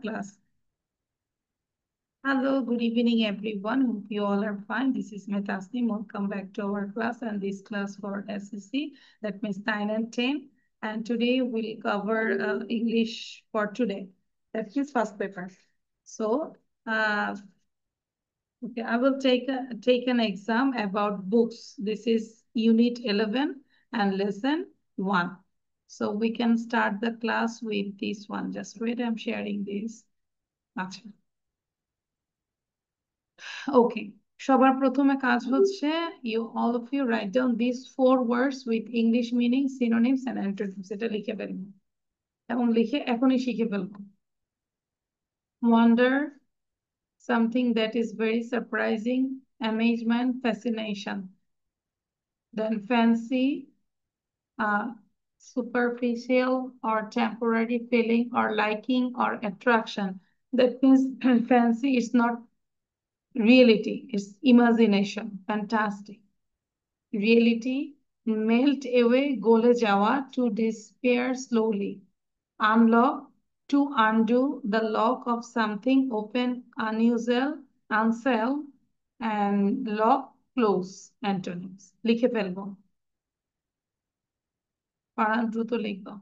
class. Hello, good evening, everyone. Hope you all are fine. This is Metasnim. Welcome back to our class and this class for SSC. That means 9 and 10. And today we'll cover English for today. That means first paper. So, okay, I will take an exam about books. This is Unit 11 and Lesson 1. So we can start the class with this one. Just wait, I'm sharing this. Achha. Okay, সবার প্রথমে কাজ হচ্ছে all of you write down these 4 words with English meaning, synonyms and antonyms. এটা লিখে ফেলবো এবং লিখে এখনই শিখে ফেলবো. Wonder, something that is very surprising, amazement, fascination. Then fancy, superficial or temporary feeling or liking or attraction. That means fancy is not reality, it's imagination. Fantastic. Reality, melt away, gole jawa, to despair slowly. Unlock, to undo the lock of something, open, unusual, unsell, and lock, close. Antonyms. লিখে ফেলবো। Parana দ্রুত লিখবো।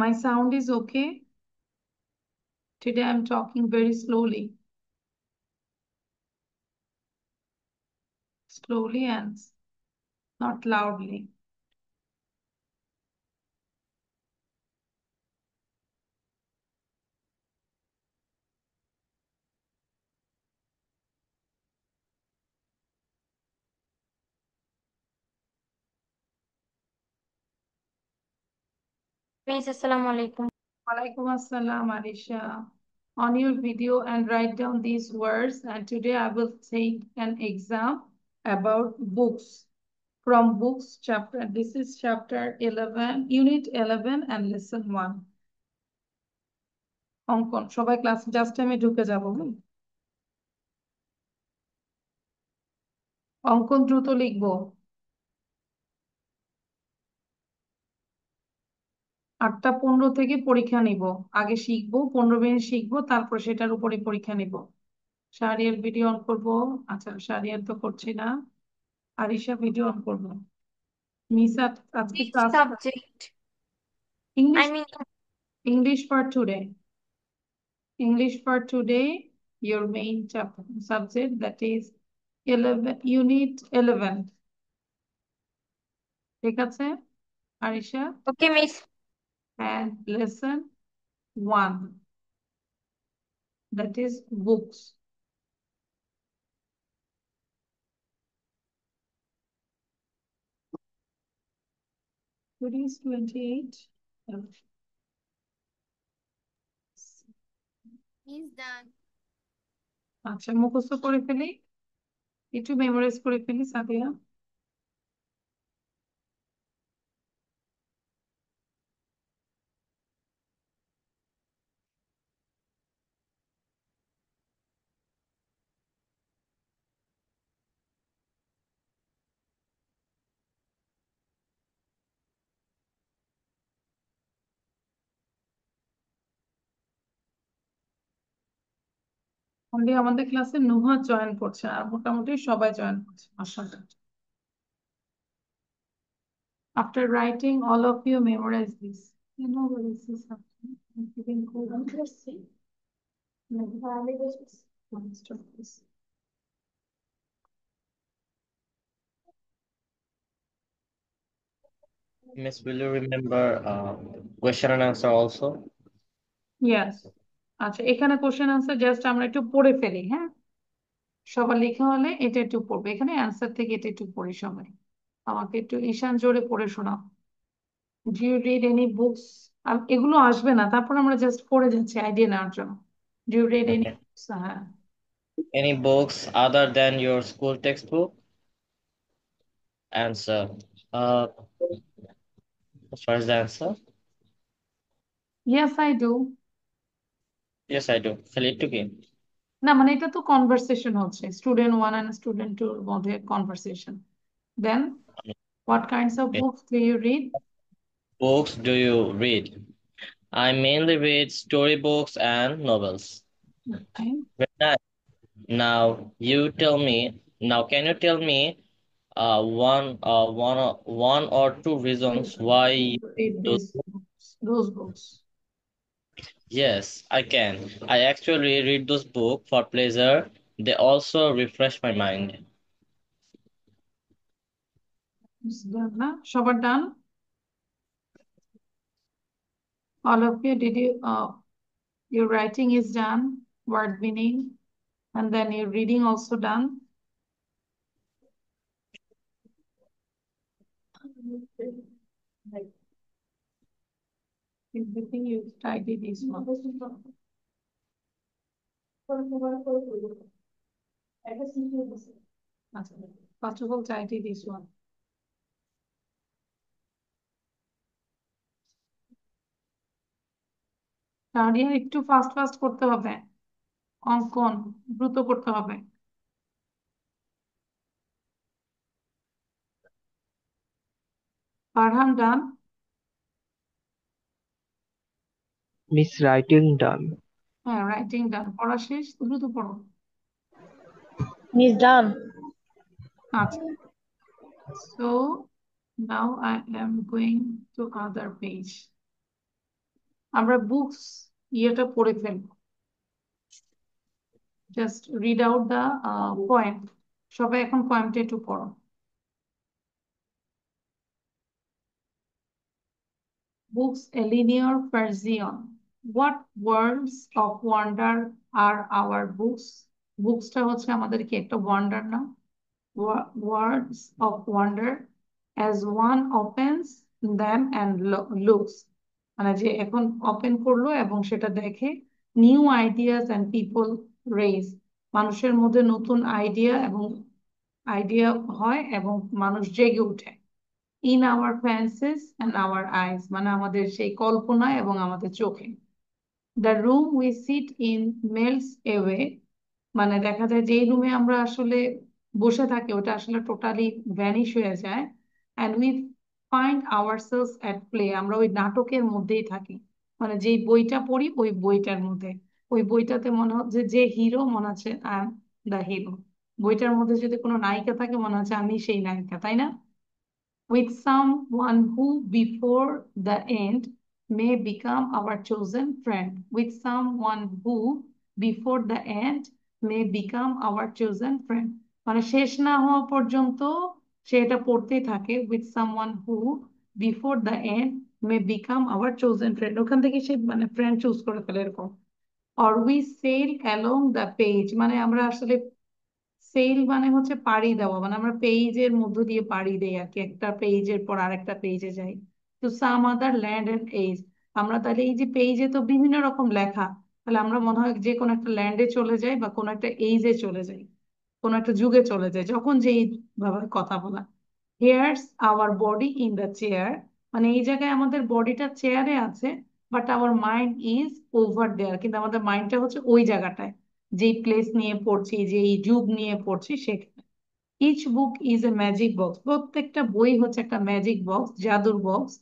My sound is okay. Today I'm talking very slowly. Slowly and not loudly. Miss, Assalamu alaikum. Walaikum assalam, Arisha. On your video and write down these words. And today I will take an exam about books. From books chapter. This is chapter 11, unit 11 and lesson 1. অঙ্কন সবাই class just আমি ঢুকে যাব। অঙ্কন দ্রুত লিখবো। 8:15 থেকে পরীক্ষা নিব। আগে শিখবো 15 মিনিট শিখবো, তারপর সেটার উপরে পরীক্ষা নিব। শাহরিয়ার ভিডিও অন করবো। আচ্ছা, শাহরিয়ার তো করছি না। আরিশা ভিডিও অন করবো। মিসা আজকে Which class subject? English, I mean, English for today. English for today, your main subject, that is 11, unit 11. ঠিক আছে Arisha? okay, Miss. And lesson 1, that is books. Today is 28. Is done. আচ্ছা, মুখস্থ করে ফেলি, একটু memorise করে ফেলি সাদিয়া। only আমাদের ক্লাসে নুহা জয়েন করছে, আর মোটামুটি সবাই জয়েন করছে মাশাআল্লাহ। After writing, all of you memorize this. You know what this is happening. I'm giving code on this. Stop this. Miss, will you remember question and answer also? Yes. আচ্ছা, এখানে question answer just আমরা একটু পড়ে ফেলি, হ্যাঁ? সবার লেখা হলে এটা একটু পড়বে, এখানে অ্যান্সার থেকে এটা একটু পড়ি সবাই। আমাকে একটু ঈশান জোরে পড়ে শোনাও। Do you read any books? এগুলো আসবে না, তারপর আমরা জাস্ট পড়ে যাচ্ছি আইডিয়া নেওয়ার জন্য। Do you read any Okay. Books? হ্যাঁ। Any books other than your school textbook? Answer. First the answer. Yes, I do. Yes, I do. খালি একটু কি? না মানে এটা তো কনভারসেশন হচ্ছে, স্টুডেন্ট 1 and স্টুডেন্ট 2 এর মধ্যে conversation. Then what kinds of Okay. books do you read? Books do you read? I mainly read storybooks and novels. Okay. Very nice. Now can you tell me one or two reasons why you Read do? those books. Yes, I can. I actually read those books for pleasure. They also refresh my mind. It's done না? সবার done? All of you, did you, your writing is done, word meaning, and then your reading also done? Everything you tidy this one. আচ্ছা, first of all, tidy this one. তাহলে একটু fast fast করতে হবে, অঙ্কন দ্রুত করতে হবে। ফারহান ডান? Miss writing done. হ্যাঁ, রাইটিং ডান, পড়া শেষ, দ্রুত পড়ো। Miss done. আচ্ছা, so now I am going to other page. আমরা বুকস ইয়েটা পড়ে ফেলবো, just read out the point. সবাই এখন পয়েন্টে একটু পড়ো। Books a linear Persian. What worlds of wonder are our books? বুকসটা হচ্ছে আমাদের কি একটা ওয়ান্ডার না? Words of wonder as one opens them and looks, মানে যে এখন ওপেন করলো এবং সেটা দেখে, new ideas and people raise, মানুষের মধ্যে নতুন আইডিয়া হয় এবং মানুষ জেগে ওঠে। In our fancies and our eyes, মানে আমাদের সেই কল্পনায় এবং আমাদের চোখে। The room we sit in melts away, মানে দেখা যায় যে এই রুমে আমরা আসলে বসে থাকি ওটা আসলে টোটালি ভ্যানিশ হয়ে যায়। And we find ourselves at play, আমরা ওই নাটকের মধ্যেই থাকি, মানে যেই বইটা পড়ি ওই বইটার মধ্যে, ওই বইটাতে মনে হচ্ছে যে হিরো, মনে হচ্ছে আই এম দ্য হিরো। বইটার মধ্যে যদি কোনো নায়িকা থাকে মনে হচ্ছে আমি সেই নায়িকা, তাই না? With someone who before the end may become our chosen friend. With someone who before the end may become our chosen friend. মানে শেষ না হওয়া পর্যন্ত সে এটা পড়তেই থাকে। With someone who before the end may become our chosen friend. ওখান থেকে সে মানে ফ্রেন্ড চুজ করে ফেলে এরকম। Or we sail along the page, মানে আমরা আসলে সেল মানে হচ্ছে পাড়ি দেওয়া, মানে আমরা পেজের মধ্য দিয়ে পাড়ি দেই আর কি, একটা পেজের পর আরেকটা পেজে যাই। তো সাম আদার ল্যান্ড এন্ড এজ, আমরা তাহলে এই যে পেজে তো বিভিন্ন রকম লেখা, তাহলে আমরা মনে হয় যে কোনো একটা ল্যান্ডে চলে যাই বা কোনো একটা এজে চলে যাই, কোনো একটা যুগে চলে যায়, যখন যেই ভাবে কথা বলা। Here's our body in the chair, মানে এই জায়গায় আমাদের বডিটা চেয়ারে আছে, but our mind is over there, কিন্তু আমাদের মাইন্ডটা হচ্ছে ওই জায়গাটায়, যেই প্লেস নিয়ে পড়ছি, যেই যুগ নিয়ে পড়ছি সেখানে। Each book is a magic box, প্রত্যেকটা বই হচ্ছে একটা ম্যাজিক বক্স, জাদুর box.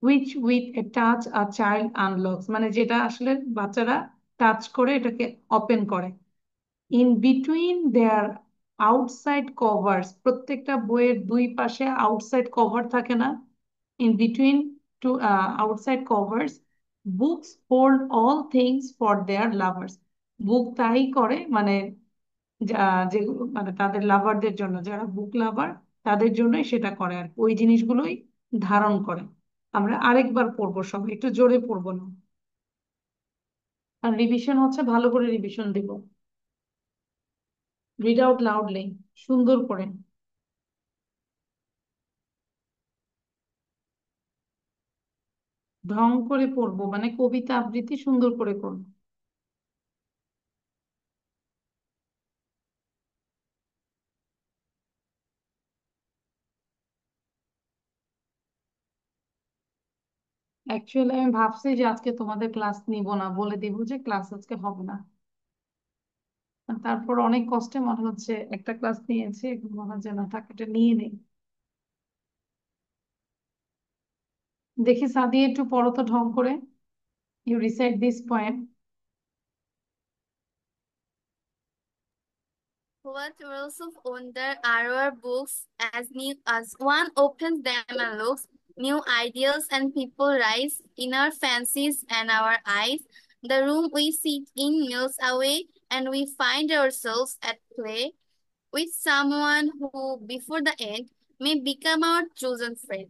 Which with a touch a child unlocks, মানে যেটা আসলে বাচ্চারা টাচ করে এটাকে ওপেন করে। In between their outside covers, প্রত্যেকটা বইয়ের দুই পাশে আউটসাইড কভার থাকে না? In between two outside covers books hold all things for their lovers, book তাই করে, মানে যে মানে তাদের লাভারদের জন্য, যারা বুক লাভার তাদের জন্যই সেটা করে আর কি, ওই জিনিসগুলোই ধারণ করে। আমরা আরেকবার পড়বো, সবাই একটু জোরে পড়বো না, আর রিভিশন হচ্ছে ভালো করে রিভিশন দিব। রিড আউট লাউডলি, সুন্দর করে। ঢং করে পড়বো, মানে কবিতা আবৃত্তি সুন্দর করে করবো। অ্যাকচুয়ালি আমি ভাবছি যে আজকে তোমাদের ক্লাস নিব না, বলে দিব যে ক্লাস আজকে হবে না। আর তারপর অনেক কষ্টে মনে হচ্ছে একটা ক্লাস নিয়েছে, এখন মনে হচ্ছে না থাক এটা নিয়ে নেই। দেখি সাদিয়া একটু পড়ো তো ঢং করে। You recite this poem. What worlds of wonder are our books as new as one opens them and looks, new ideas and people rise in our fancies and our eyes. The room we sit in melts away and we find ourselves at play with someone who, before the end, may become our chosen friend.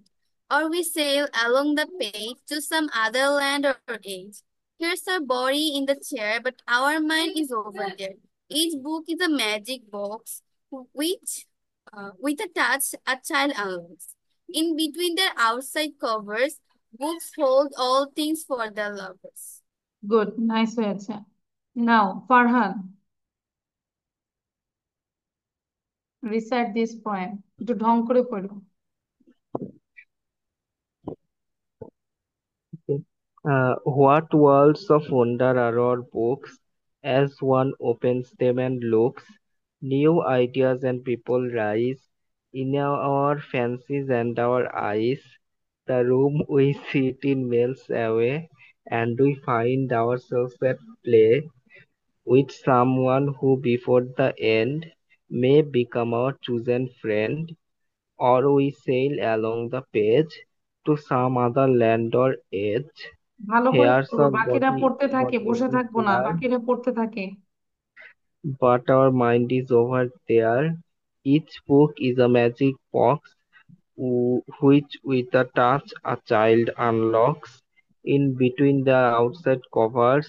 Or we sail along the page to some other land or age. Here's our body in the chair, but our mind is over there. Each book is a magic box which, with a touch, a child unlocks. In between their outside covers, books hold all things for the lovers. Good, nice হয়েছে. Now, Farhan, recite this poem. একটু ঢং করে পড়ো. What worlds of wonder are our books as one opens them and looks, new ideas and people rise in our fancies and our eyes. The room we sit in melts away, and we find ourselves at play with someone who before the end may become our chosen friend, or we sail along the page to some other land or age. ভালো করে Hairs পড়ো, our বাকিরা body, পড়তে থাকে, body বসে is থাকবো না, there, বাকিরা পড়তে থাকে. but our mind is over there. Each book is a magic box which with a touch a child unlocks. In between the outside covers,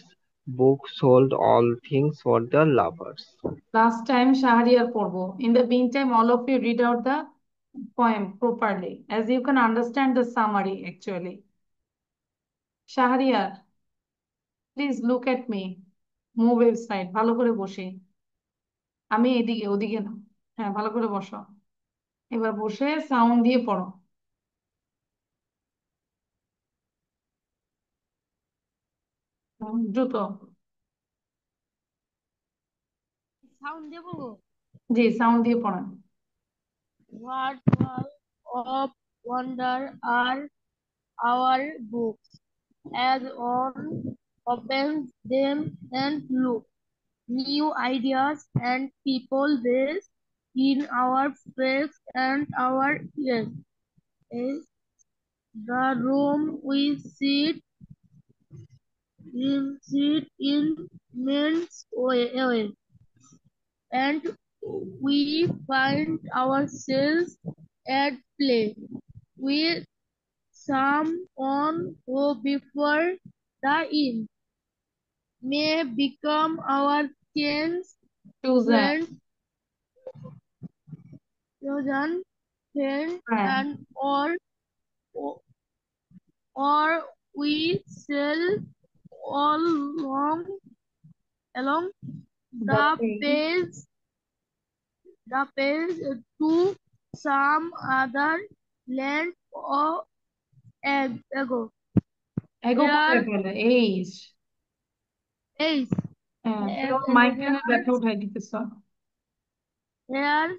books hold all things for the lovers. Last time Shahriar পড়বো. In the meantime, all of you read out the poem properly, as you can understand the summary actually. Shahriar, please look at me. Move aside, ভালো করে বসে. আমি এদিকে, ওদিকে না. হ্যাঁ, ভালো করে বসো. এবার বসে সাউন্ড দিয়ে পড়ো. দ্রুত. সাউন্ড দিয়ে বলবো। জি, সাউন্ড দিয়ে পড়ান. What world of wonder are our books as one opens them and look, new ideas and people raise in our face and our ears. Is the room we sit in men's way, and we find ourselves at play with someone who before the end may become our chance Chosen friend, chosen friend, friend. and or we sail all along The the page. page to some other land or ago. এগো কোথায় Here পেলে? Age. is তোমার মাইগ্রেনের ব্যথা উঠাই দিতেছ. here's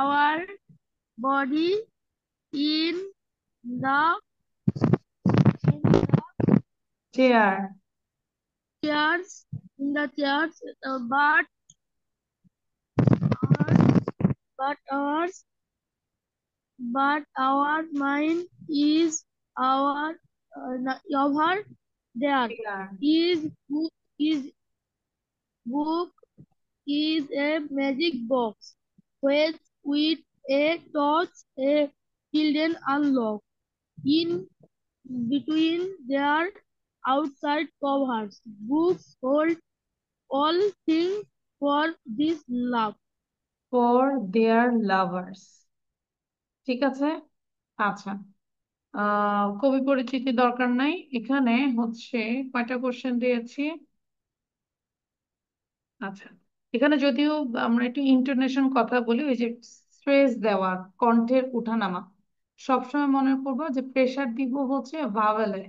our body in the chair. chairs but ours but our mind is our over there. Chair. His book is a magic box which with a touch a children unlock. In between their outside covers, books hold all things for this love. For their lovers. ঠিক আছে, আচ্ছা. কবি পরিচিতি দরকার নাই. এখানে হচ্ছে কয়টা কোশ্চেন দিয়েছি. আচ্ছা, এখানে যদিও আমরা একটু ইন্টোনেশন কথা বলি, ওই যে স্ট্রেস দেওয়া, কণ্ঠের উঠানামা, সবসময় মনে করবো যে প্রেসার দিব হচ্ছে ভাওয়েলে,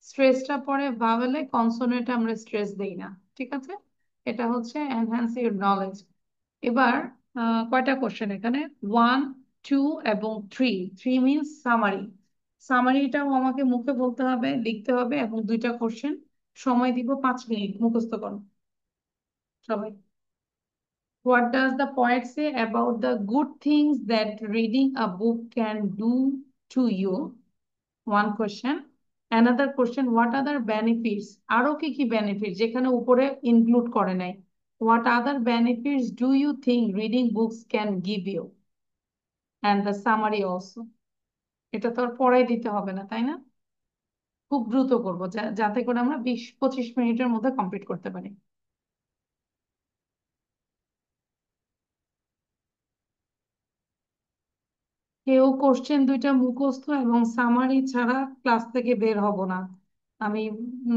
স্ট্রেসটা পরে ভাওয়েলে, কনসোনেন্টে আমরা স্ট্রেস দেই না. ঠিক আছে, এটা হচ্ছে এনহ্যান্স ইউর নলেজ. এবার কয়টা কোশ্চেন এখানে, 1, 2 এবং 3. 3 মিনস সামারি. সামারিটাও আমাকে মুখে বলতে হবে, লিখতে হবে, এবং 2টা কোশ্চেন সময় দিব 5 মিনিট, মুখস্থ করো সবাই। What does the poet say about the good things that reading a book can do to you? One question. Another question, what other benefits? আরো কি কি benefits যেখানে উপরে include করে নাই? What other benefits do you think reading books can give you? And the summary also. এটা তো আর পড়াই দিতে হবে না, তাই না? খুব দ্রুত করবো যাতে করে আমরা 20-25 মিনিটের মধ্যে কমপ্লিট করতে পারি। কেউ কোশ্চেন দুইটা মুখস্থ এবং সামারি ছাড়া ক্লাস থেকে বের হব না। আমি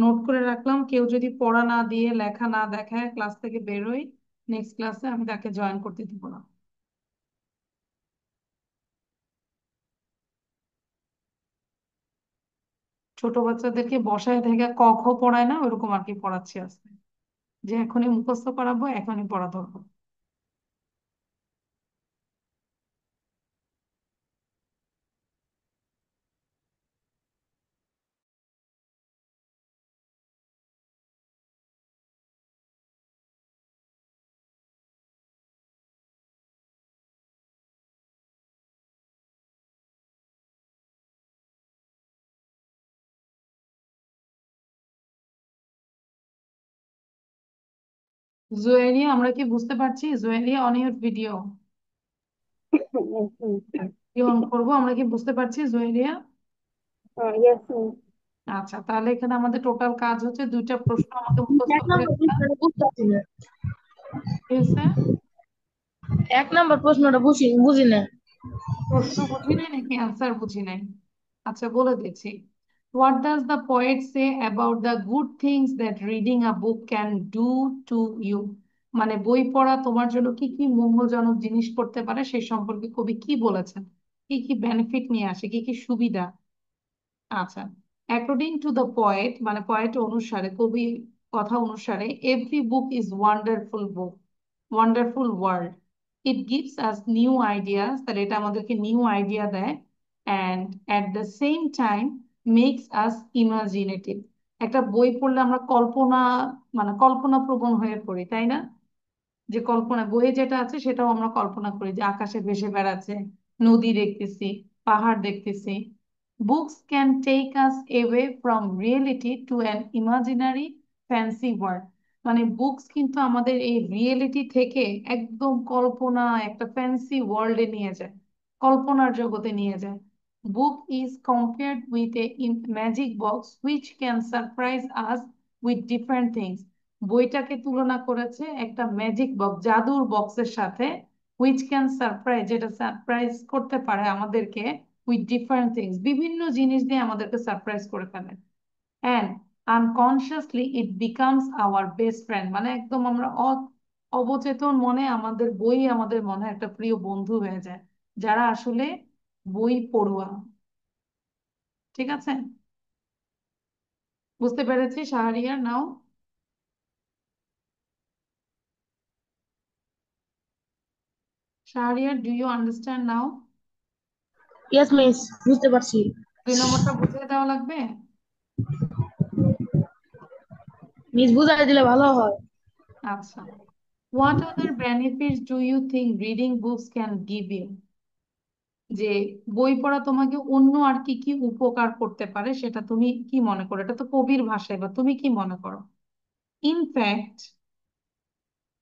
নোট করে রাখলাম, কেউ যদি পড়া না দিয়ে লেখা না দেখায় ক্লাস থেকে বেরোই, নেক্সট ক্লাসে আমি তাকে জয়েন করতে দিব না। ছোট বাচ্চাদেরকে বসায় থেকে ক খ পড়ায় না, ওরকম আর কি পড়াচ্ছি আজকে, যে এখনই মুখস্থ করাবো, এখনই পড়া ধরবো। জুয়েরিয়া, আমরা কি বুঝতে পারছি? Juwairiya, on your video on করবো, আমরা কি বুঝতে পারছি জুয়েরিয়া? Yes, miss. আচ্ছা, তাহলে এখানে আমাদের টোটাল কাজ হচ্ছে দুইটা প্রশ্ন আমাকে মুখস্থ এক করে নম্বর দিবা। প্রশ্নটা বুঝতে পারছি না। কি হয়েছে? এক নম্বর প্রশ্নটা বুঝি না। প্রশ্ন বুঝি নাই নাকি অ্যান্সার বুঝি নাই? আচ্ছা, বলে দিচ্ছি। What does the poet say about the good things that reading a book can do to you? মানে বই পড়া তোমার জন্য কি কি মঙ্গলজনক জিনিস করতে পারে সে সম্পর্কে কবি কি বলেছেন, কি কি বেনিফিট নিয়ে আসে, কি কি সুবিধা। আচ্ছা, অ্যাকর্ডিং টু দ্য পয়েট, মানে পয়েট অনুসারে, কবি কথা অনুসারে, every book is wonderful book, wonderful world. It gives us new ideas, তাহলে এটা আমাদেরকে নিউ আইডিয়া দেয়। And at the same time makes us imaginative. একটা বই পড়লে আমরা কল্পনা, মানে কল্পনা প্রবণ হয়ে পড়ি, তাই না? যে কল্পনা বইয়ে যেটা আছে সেটাও আমরা কল্পনা করি, যে আকাশে ভেসে বেড়াচ্ছে, নদী দেখতেছি, পাহাড় দেখতেছি। Books can take us away from reality to an imaginary fancy world. মানে বুকস কিন্তু আমাদের এই রিয়েলিটি থেকে একদম কল্পনা, একটা ফ্যান্সি ওয়ার্ল্ডে নিয়ে যায়, কল্পনার জগতে নিয়ে যায়। Book is compared with a magic box which can surprise us with different things. বইটাকে তুলনা করেছে একটা ম্যাজিক বক্স, জাদুর বক্সের সাথে, হুইচ ক্যান সারপ্রাইজ, যেটা সারপ্রাইজ করতে পারে আমাদেরকে উইথ ডিফারেন্ট থিংস, বিভিন্ন জিনিস দিয়ে আমাদেরকে সারপ্রাইজ করে ফেলে। And unconsciously it becomes our best friend, মানে একদম আমরা অবচেতন মনে আমাদের বই আমাদের মনে হয় একটা প্রিয় বন্ধু হয়ে যায়, যারা আসলে বই পড়ুয়া। ঠিক আছে, বুঝতে পেরেছি Shahriar? Now Shahriar, do you understand now? Yes miss, বুঝতে পারছি। 2 নম্বরটা বুঝিয়ে দেওয়া লাগবে। মিস বুঝাই দিলে ভালো হয়। আচ্ছা, what other benefits do you think reading books can give you? যে বই পড়া তোমাকে অন্য আর কি কি উপকার করতে পারে সেটা তুমি কি মনে করো? এটা তো কবির ভাষায়, বা তুমি কি মনে করো? ইনফ্যাক্ট,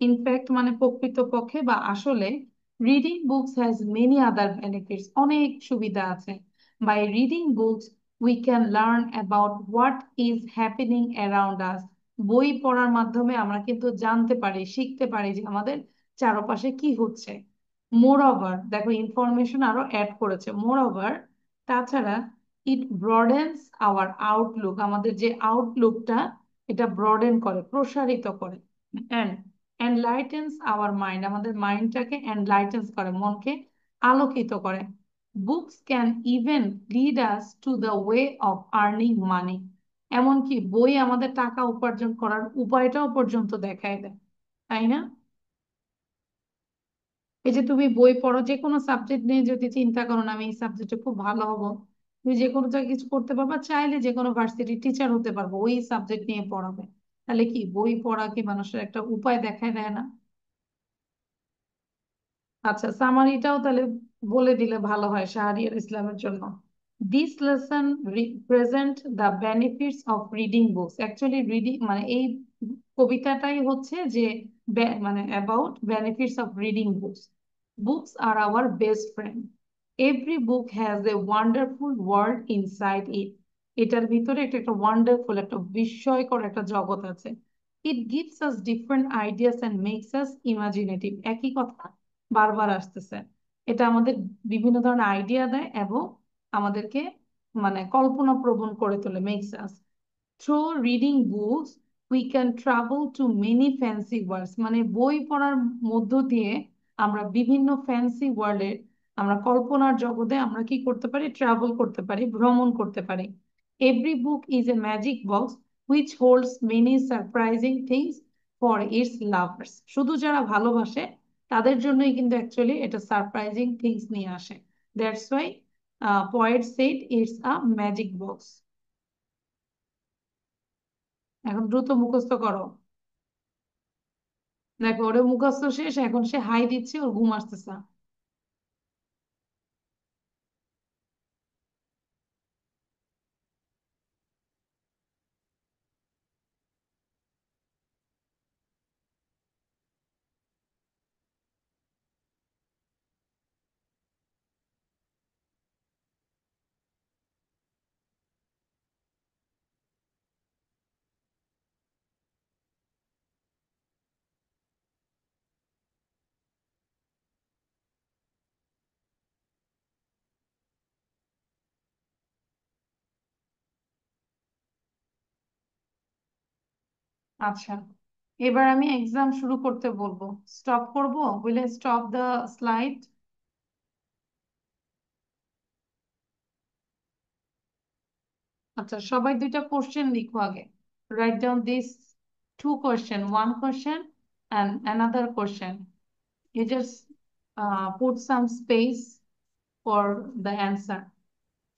ইনফ্যাক্ট মানে প্রকৃতপক্ষে বা আসলে, reading books has many other benefits, অনেক সুবিধা আছে। By reading books we can learn about what is happening around us. বই পড়ার মাধ্যমে আমরা কিন্তু জানতে পারি, শিখতে পারি যে আমাদের চারপাশে কি হচ্ছে। মোর ওভার, দেখো ইনফরমেশন আরো অ্যাড করেছে, মোর ওভার, তাছাড়া ইট ব্রডেন্স আওয়ার আউটলুক, আমাদের যে আউটলুকটা এটা ব্রডেন করে, প্রসারিত করে। অ্যান্ড এনলাইটেন্স আওয়ার মাইন্ড, আমাদের মাইন্ডটাকে এনলাইটেন্স করে, মনকে আলোকিত করে। Books can even lead us to the way of earning money, এমনকি বই আমাদের টাকা উপার্জন করার উপায়টাও পর্যন্ত দেখায় দেয়, তাই না? এই যে তুমি বই পড়ো, যে কোনো সাবজেক্ট নিয়ে যদি চিন্তা করো না আমি এই সাবজেক্টে খুব ভালো হব, তুমি যে কোনো জায়গায় কিছু করতে পারবা, চাইলে যে কোনো ভার্সিটির টিচার হতে পারবো, ওই সাবজেক্ট নিয়ে পড়াবে। তাহলে কি বই পড়া কি মানুষের একটা উপায় দেখায় দেয় না? আচ্ছা, সামারিটাও তাহলে বলে দিলে ভালো হয় শাহরিয়ার ইসলামের জন্য। This lesson represent the benefits of reading books. Actually reading মানে এই কবিতাটাই হচ্ছে যে মানে about benefits of reading books. Books are our best friend. Every book has a wonderful world inside ইট। এটার ভিতরে একটা একটা ওয়ান্ডারফুল, একটা বিস্ময়কর একটা জগৎ আছে। It gives us different ideas and makes us imaginative. একই কথা বারবার আসতেছে। এটা আমাদের বিভিন্ন ধরনের আইডিয়া দেয় এবং আমাদেরকে মানে কল্পনা প্রবণ করে তোলে, makes us. Through reading books we can travel to many fancy worlds. মানে বই পড়ার মধ্য দিয়ে আমরা বিভিন্ন ফ্যান্সি ওয়ার্ল্ডের, আমরা কল্পনার জগতে আমরা কি করতে পারি, ট্রাভেল করতে পারি, ভ্রমণ করতে পারি। Every book is a magic box which holds many surprising things for its lovers. শুধু যারা ভালোবাসে তাদের জন্যই কিন্তু অ্যাকচুয়ালি এটা সারপ্রাইজিং থিংস নিয়ে আসে। That's why poet shed it's a magic box. এখন দ্রুত মুখস্থ করো। দেখো ওরে মুখস্থ শেষ, এখন সে হাই দিচ্ছে, ওর ঘুম আসতেছে। আচ্ছা, এবার আমি এক্সাম শুরু করতে বলবো। স্টপ করব, বলে স্টপ দ্য স্লাইড। আচ্ছা, সবাই দুইটা কোশ্চেন লিখো আগে। Write down this two question, one question and another question. You just put some space for the answer.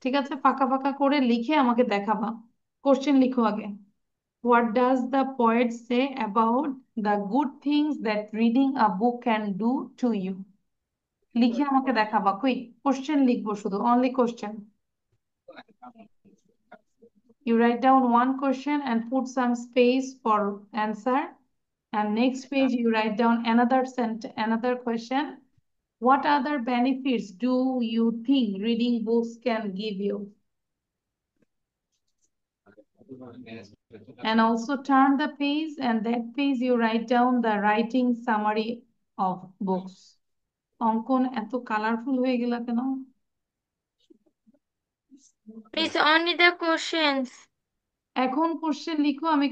ঠিক আছে, ফাঁকা ফাঁকা করে লিখে আমাকে দেখাবা। কোশ্চেন লিখো আগে। What does the poet say about the good things that reading a book can do to you? লিখে আমাকে দেখাবা। কুইক কোশ্চেন লিখবো শুধু, only question. You write down one question and put some space for answer, and next page you write down another question. What other benefits do you think reading books can give you? And also turn the page, and that page you write down the writing summary of books. অঙ্কন এত colourful হয়ে গেল কেন? Miss, only the questions. এখন question লিখো, আমি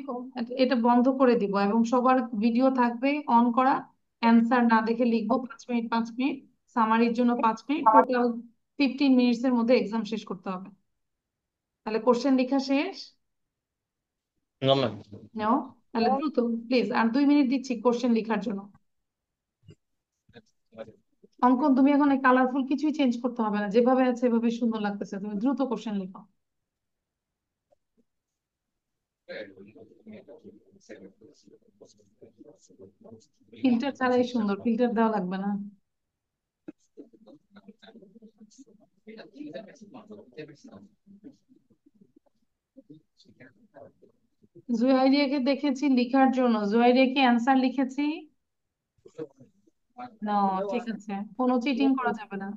এটা বন্ধ করে দিব এবং সবার ভিডিও থাকবে অন করা। অ্যান্সার না দেখে লিখবো 5 মিনিট 5 মিনিট, সামারির জন্য 5 মিনিট, টোটাল 15 মিনিটস এর মধ্যে এক্সাম শেষ করতে হবে। তাহলে কোশ্চেন লেখা শেষ? No, ma'am. নাও তাহলে দ্রুত প্লিজ, আর 2 মিনিট দিচ্ছি কোশ্চেন লেখার জন্য। অঙ্কন তুমি এখন কালারফুল কিছুই চেঞ্জ করতে হবে না, যেভাবে আছে এভাবে সুন্দর লাগতেছে, তুমি দ্রুত কোশ্চেন লিখো। ফিল্টার ছাড়াই সুন্দর, ফিল্টার দেওয়া লাগবে না। জুয়াইরিয়াকে দেখেছি লিখার জন্য, জুয়াইরিয়া কি অ্যান্সার লিখেছি? না, ঠিক আছে, কোনো চিটিং করা যাবে না।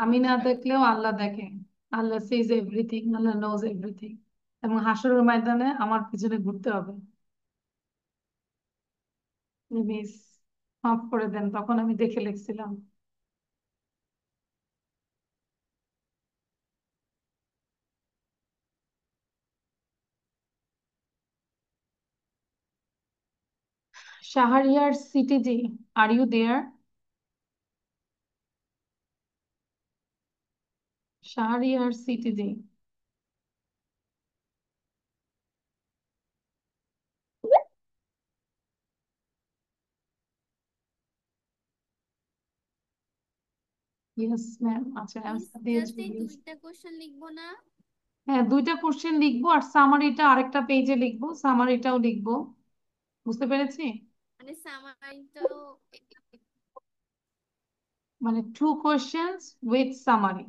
আমি না দেখলেও আল্লাহ দেখে। আল্লাহ সিজ এভরিথিং, আল্লাহ নোজ এভরিথিং। এবং হাসরের ময়দানে আমার পিছনে ঘুরতে হবে। প্লিজ মাফ করে দেন, তখন আমি দেখে লিখছিলাম। Shahryar City, are you there? Shahryar City. Yes ma'am. আচ্ছা, মিস অ্যান্সার দিয়ে জাস্ট এই চলে এসেছি। দুইটা কোশ্চেন লিখবো না? হ্যাঁ, দুইটা কোশ্চেন লিখবো আর সামারিটা আরেকটা পেজে লিখবো, সামারিটাও লিখবো। বুঝতে পেরেছি? মানে সামারিটাও মানে 2 কোয়েশ্চেন্স উইথ সামারি,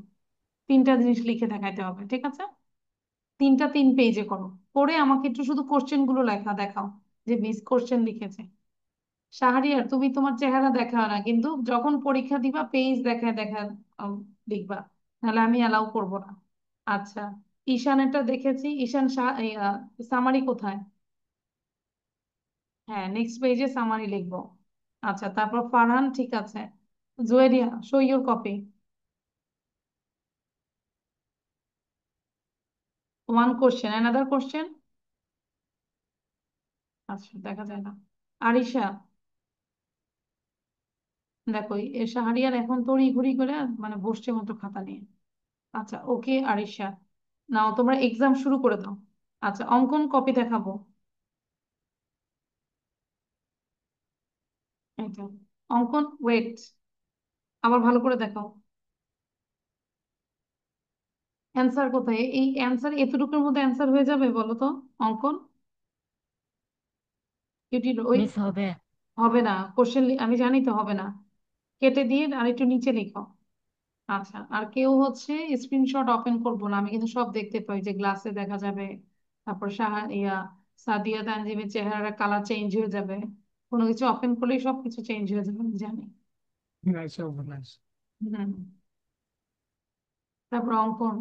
তিনটা জিনিস লিখে দেখাইতে হবে, ঠিক আছে? 3 পেজে করো, করে আমাকে একটু শুধু কোশ্চেন গুলো লেখা দেখাও যে মিস কোশ্চেন লিখেছে। শাহরিয়ার, তুমি তোমার চেহারা দেখাও না কিন্তু, যখন পরীক্ষা দিবা পেজ দেখা দেখা লিখবা, নাহলে আমি অ্যালাউ করবো না। আচ্ছা, ঈশানেরটা দেখেছি। ঈশান সামারি কোথায়? হ্যাঁ, নেক্সট পেজে সামারি লিখবো। আচ্ছা, তারপর ফারহান, ঠিক আছে। Juwairia, show your copy. 1 question, another question. আচ্ছা, দেখা যায় না। আরিশা, দেখো এ শাহরিয়ার এখন তড়ি ঘড়ি করে মানে বসছে মতো খাতা নিয়ে। আচ্ছা, ওকে আরিশা, নাও তোমরা এক্সাম শুরু করে দাও। আচ্ছা, অঙ্কন কপি দেখাবো। এটা অঙ্কন, ওয়েট, আবার ভালো করে দেখাও। অ্যান্সার কোথায়? এই অ্যান্সার এতটুকুর মধ্যে অ্যান্সার হয়ে যাবে বলো তো? অঙ্কন কিউটির ওই মিস হবে। হবে না কোশ্চেন, আমি জানি তো হবে না, কেটে দিয়ে আর একটু নিচে লিখো। আচ্ছা, আর কেউ হচ্ছে স্ক্রিনশট ওপেন করবো না, আমি কিন্তু সব দেখতে পাই যে গ্লাসে দেখা যাবে, তারপর সাদিয়া তানজিমের চেহারার কালার চেঞ্জ হয়ে যাবে, কোনো কিছু ওপেন করলেই সবকিছু চেঞ্জ হয়ে যাবে, আমি জানি। হুম। তারপর Ankan,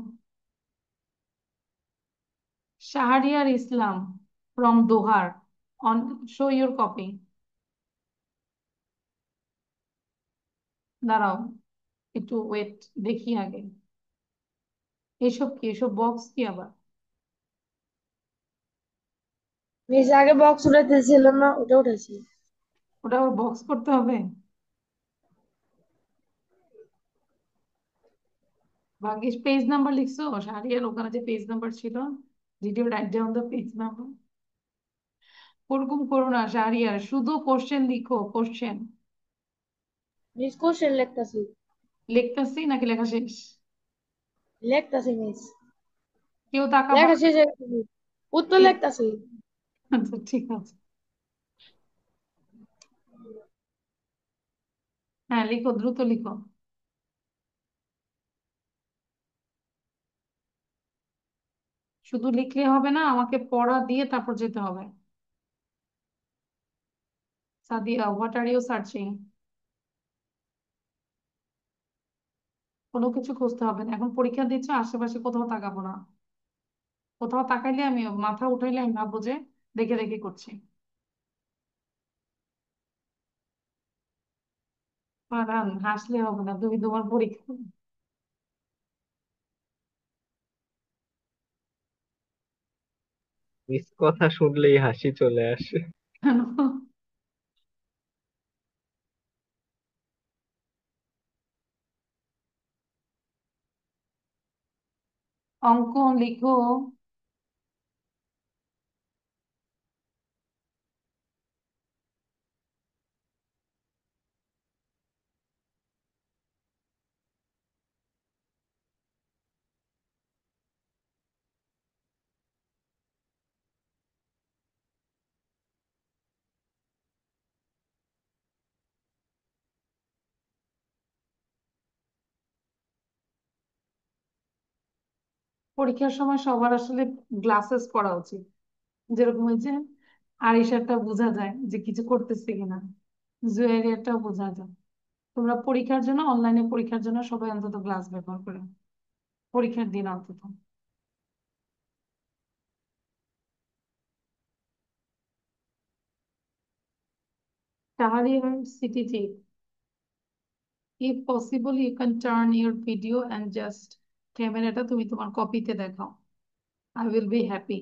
Shahriar Islam from Dohar, on, show your copy. দাঁড়াও একটু ওয়েট, দেখি আগে এসব কি, এসব বক্স কি আবার? মিস আগে বক্স উঠাইতেছিল না, ওটা উঠেছি। ওটা আবার বক্স করতে হবে? ভাগ্যিস পেজ নাম্বার লিখছো শাহরিয়ার, ওখানে যে পেজ নাম্বার ছিল, did you write down the page number? ওরকম করো না শাহরিয়ার, শুধু কোশ্চেন লিখো, কোশ্চেন। Miss question লিখতাছি। লিখতেছি নাকি লেখা শেষ? লিখতাছি মিস। কেউ তাকাবা লেখা না। শেষ হয়ে গেছে। উত্তর কেউ- লিখতাছি। আচ্ছা, ঠিক আছে। হ্যাঁ, লিখো, দ্রুত লিখো। শুধু লিখলে হবে না, আমাকে পড়া দিয়ে তারপর যেতে হবে। Sadia, what are you searching? কোনো কিছু খুঁজতে হবে না, এখন পরীক্ষা দিচ্ছ, আশেপাশে কোথাও তাকাবো না। কোথাও তাকাইলে আমি, মাথা উঠাইলে আমি ভাববো যে দেখে দেখে করছি। ফারহান, হাসলে হবে না, তুমি তোমার পরীক্ষা। মিস কথা শুনলেই হাসি চলে আসে। অঙ্ক লিখো। পরীক্ষার সময় সবার আসলে গ্লাসেস পরা উচিত, যেরকম হয়েছে আরিশারটা বোঝা যায় যে কিছু করতেছে কিনা, জুয়েরিয়ারটাও বোঝা যায়। তোমরা পরীক্ষার জন্য, অনলাইনে পরীক্ষার জন্য সবাই অন্তত গ্লাস ব্যবহার করে, পরীক্ষার দিন অন্তত। Tahrir city chief, if possible you can turn your video and just ক্যামেরাটা তুমি তোমার কপিতে দেখাও, I will be happy.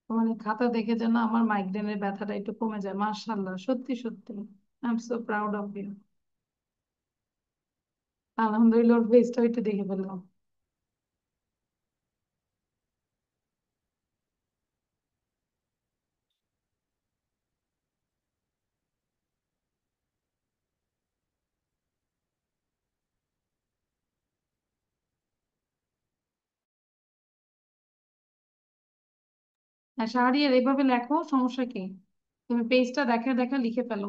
তোমার এই খাতা দেখে যেন আমার মাইগ্রেনের ব্যথাটা একটু কমে যায়, মাশাআল্লাহ, সত্যি সত্যি, I am so proud of you. আলহামদুলিল্লাহ, ওর ফেসটা একটু দেখে ফেললাম। আর শাহরিয়ার এইভাবে লেখো, সমস্যা কি? তুমি পেজটা দেখা দেখা লিখে ফেলো।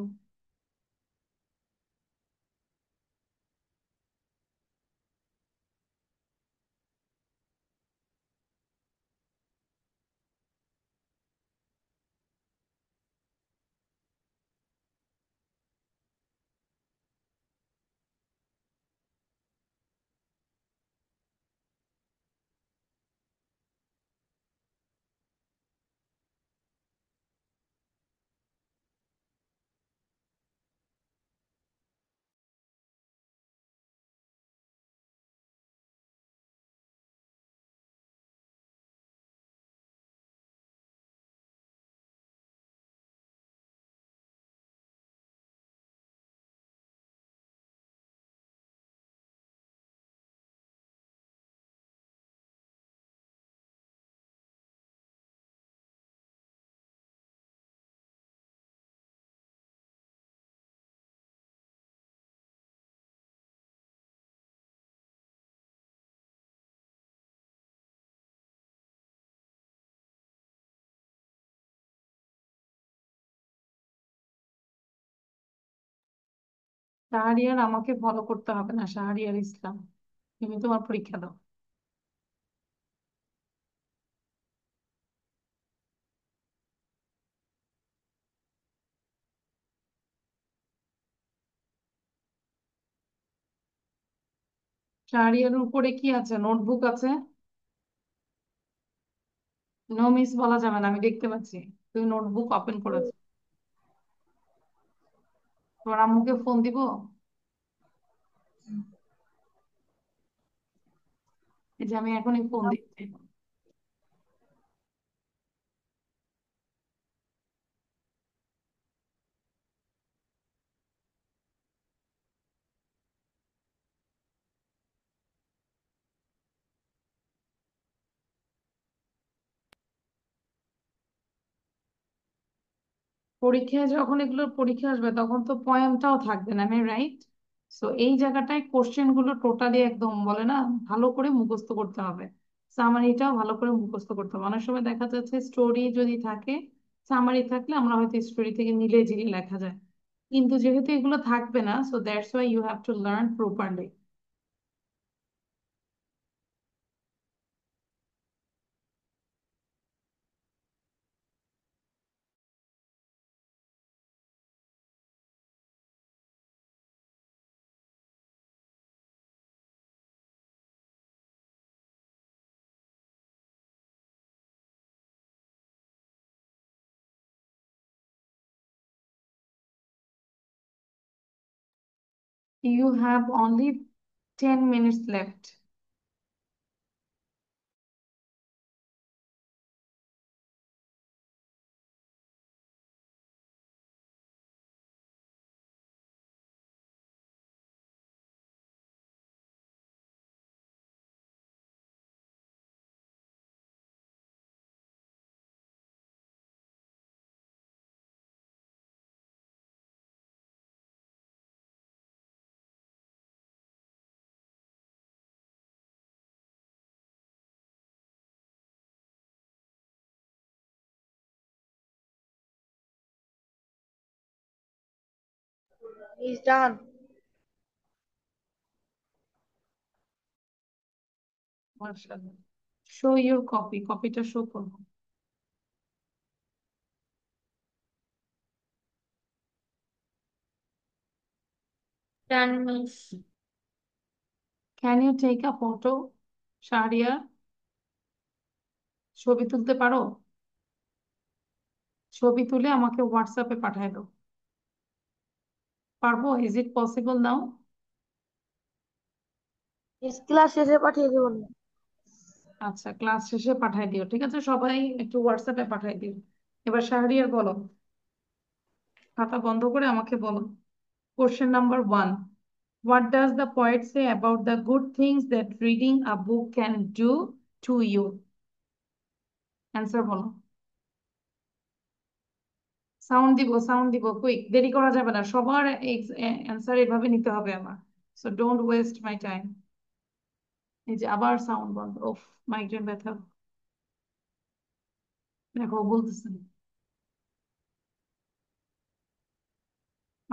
শাহরিয়ার, আমাকে ফলো করতে হবে না। শাহরিয়ার ইসলাম, তুমি তোমার পরীক্ষা দাও। শাহরিয়ার উপরে কি আছে? নোটবুক আছে? নো মিস বলা যাবে না, আমি দেখতে পাচ্ছি তুমি নোটবুক ওপেন করেছো। তোমার আম্মুকে ফোন দিব? এই যে আমি এখনই ফোন দিচ্ছি। পরীক্ষায় যখন এগুলোর পরীক্ষা আসবে তখন তো পয়েন্টটাও থাকবে না, আমি রাইট? সো এই জায়গাটায় কোশ্চেন গুলো টোটালি একদম বলে না, ভালো করে মুখস্থ করতে হবে। সামারিটাও ভালো করে মুখস্থ করতে হবে। অনেক সময় দেখা যাচ্ছে স্টোরি যদি থাকে, সামারি থাকলে আমরা হয়তো স্টোরি থেকে মিলে ঝিলে লেখা যায়, কিন্তু যেহেতু এগুলো থাকবে না, so that's why you have to learn properly. You have only 10 minutes left. He's done. মাশাআল্লাহ। Show your copy. কপিটা শো করো। Done, miss. Can you take a photo, Shahriar? ছবি তুলতে পারো? ছবি তুলে আমাকে হোয়াটসঅ্যাপে পাঠিয়ে দাও। পারবো? Is it possible now? His class শেষে পাঠিয়ে দেবেন। আচ্ছা, ক্লাস শেষে পাঠিয়ে দিও, ঠিক আছে? সবাই একটু হোয়াটসঅ্যাপে পাঠিয়ে দিও। এবার শাহরিয়ার বলো, খাতা বন্ধ করে আমাকে বলো। Question number 1, what does the poet say about the good things that reading a book can do to you? Answer বলো। সাউন্ড দিব, সাউন্ড দিব, কুইক, দেরি করা যাবে না। সবার অ্যান্সার এভাবে নিতে হবে আমার। So don't waste my time. এই যে আবার সাউন্ড বন্ধ, ওফ, মাইগ্রেন ব্যথা। দেখো ও বলতেছে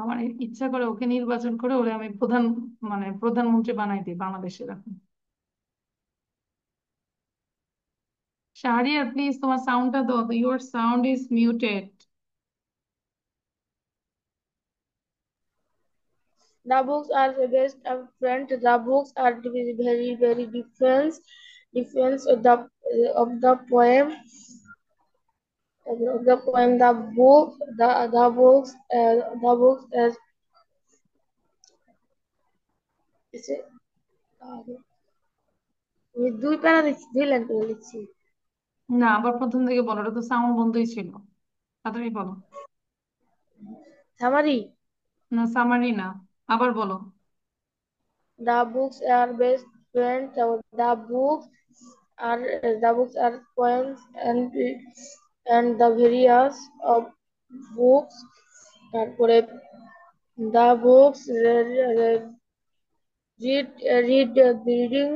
আমার ইচ্ছা করে ওকে নির্বাচন করে ওরে আমি প্রধানমন্ত্রী বানাই দিই বাংলাদেশের এখন। শাহরিয়ার প্লিজ তোমার সাউন্ডটা দাও, your sound is muted. The books are the best of friend. The books are very different of the poem. Of the poem, the books, as is it, আমি দুই প্যারা লিখছি, দুই লাইন করে লিখছি। না, আবার প্রথম থেকে বলো, ওটা তো সাউন্ড বন্ধই ছিল, তাড়াতাড়ি বলো। সামারি, না সামারি না, আবার বলো। the books are best friends. The books are poems and the various of books. তারপরে the books reading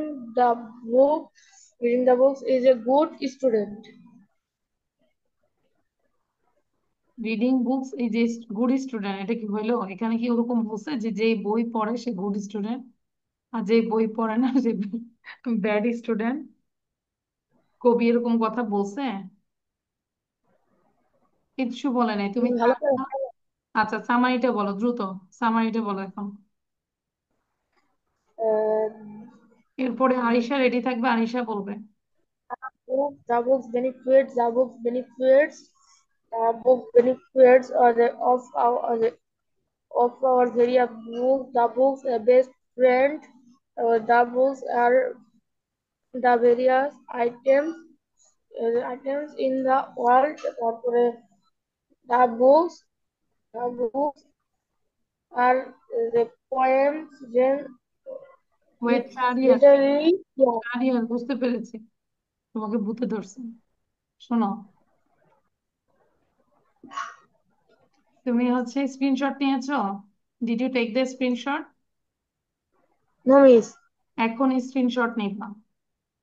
the books is a good student. Reading books এই যে গুড স্টুডেন্ট, এটা কি হইলো? এখানে কি ওরকম বলছে যে যে বই পড়ে সে গুড স্টুডেন্ট আর যে বই পড়ে না সে ব্যাড স্টুডেন্ট? কবি এরকম কথা বলছে? কিচ্ছু বলে নাই, তুমি তুমি ভালো করে আচ্ছা সামারিটা বলো দ্রুত, সামারিটা বলো এখন। uh, এরপরে আরিশা রেডি থাকবে, আরিশা বলবে। the book benefits of our very book. The books are best friend. The books are the various items in the world. তারপরে the books are the poems wait Shahriar, literally. Yeah. Shahriar বুঝতে পেরেছি, তোমাকে ভূতে ধরছে। শোনো, তুমি হচ্ছে স্ক্রিনশট নিয়েছো? Did you take the screenshot? No, miss. এখন স্ক্রিনশট নিবা,